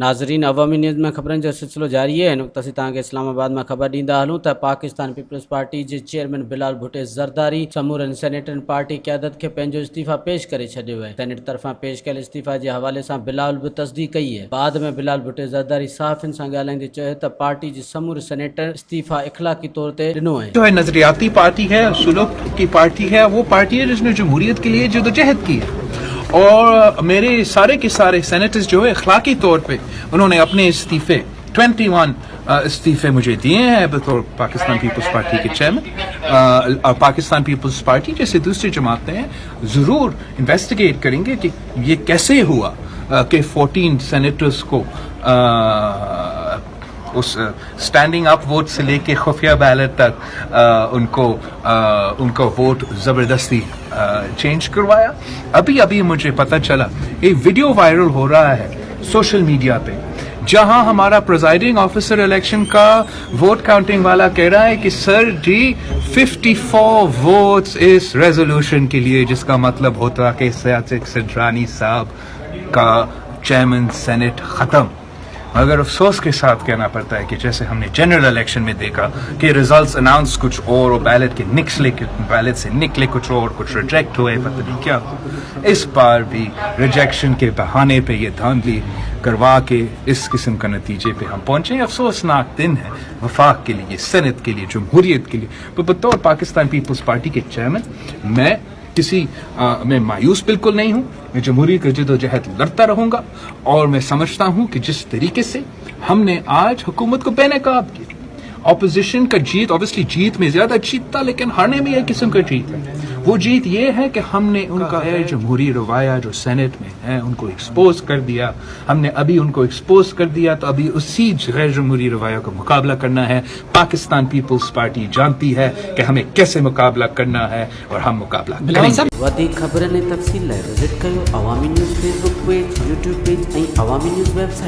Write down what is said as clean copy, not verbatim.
नाज़रीन, अवामी न्यूज़ में ख़बरनि जो सिलसिलो जारी है। नुक़्ता से तव्हांखे इस्लामाबाद में ख़बर ॾींदा हलूं त पाकिस्तान पीपल्स पार्टी जे चेयरमैन बिलाल भुट्टो ज़रदारी समूरनि सेनेटरनि पार्टी क़यादत खे पंहिंजो इस्तीफ़ा पेश करे छॾियो आहे। सेनेट तरफ़ां पेश कयल इस्तीफ़ा जे हवाले सां बिलाल बि तस्दीक़ कई है। बाद में बिलाल भुट्टो ज़रदारी सहाफ़ियुनि सां ॻाल्हाईंदे चयो त पार्टी जे समूरे सेनेटर इस्तीफ़ा इख़लाक़ी तौर ते ॾिनो आहे। जो है नजरियाती पार्टी है, सुलूक की पार्टी है, वो पार्टी है जिसने जमहूरियत के लिए जदोजहद की है। और मेरे सारे के सारे सेनेटर्स जो है अखलाकी तौर पे उन्होंने अपने इस्तीफे 21 इस्तीफे मुझे दिए हैं बतौर पाकिस्तान पीपल्स पार्टी के चेयरमैन। और पाकिस्तान पीपल्स पार्टी जैसे दूसरी जमातें हैं ज़रूर इन्वेस्टिगेट करेंगे कि ये कैसे हुआ कि 14 सेनेटर्स को उस स्टैंडिंग अप वोट से लेके खुफिया बैलेट तक उनको वोट ज़बरदस्ती चेंज करवाया। अभी मुझे पता चला ये वीडियो वायरल हो रहा है सोशल मीडिया पे, जहां हमारा प्रिजाइडिंग ऑफिसर इलेक्शन का वोट काउंटिंग वाला कह रहा है कि सर जी 54 वोट्स इस रेजोल्यूशन के लिए, जिसका मतलब होता कि सियासत सिद्रानी साहब का चेयरमैन सेनेट खत्म। मगर अफसोस के साथ कहना पड़ता है कि जैसे हमने जनरल इलेक्शन में देखा कि रिजल्ट्स अनाउंस कुछ और बैलेट के बैलेट से निकले कुछ और, कुछ रिजेक्ट हुए, पता नहीं क्या। इस बार भी रिजेक्शन के बहाने पे ये धांधली करवा के इस किस्म का नतीजे पे हम पहुंचे। अफसोसनाक दिन है वफाक के लिए, सेनेट के लिए, जमहूरियत के लिए। पर बतौर पाकिस्तान पीपल्स पार्टी के चेयरमैन मैं मायूस बिल्कुल नहीं हूँ। मैं जमहूरियत की जदोजहद लड़ता रहूंगा और मैं समझता हूँ कि जिस तरीके से हमने आज हुकूमत को बेनकाब किया, ऑपोजिशन का जीत, ऑब्वियसली जीत में ज्यादा जीत था लेकिन हारने में एक किस्म का जीत है। वो जीत ये है कि हमने उनका जमहूरी रवाया जो सेनेट में है उनको एक्सपोज कर दिया। हमने अभी उनको एक्सपोज कर दिया तो अभी उसी गैर जमहूरी रवाया का मुकाबला करना है। पाकिस्तान पीपल्स पार्टी जानती है कि हमें कैसे मुकाबला करना है और हम मुकाबला करेंगे। वधीक ख़बरनि ऐं तफ़सील लाइ विज़िट कयो Awami news Facebook page, YouTube page ऐं अवामी न्यूज़ वेबसाइट।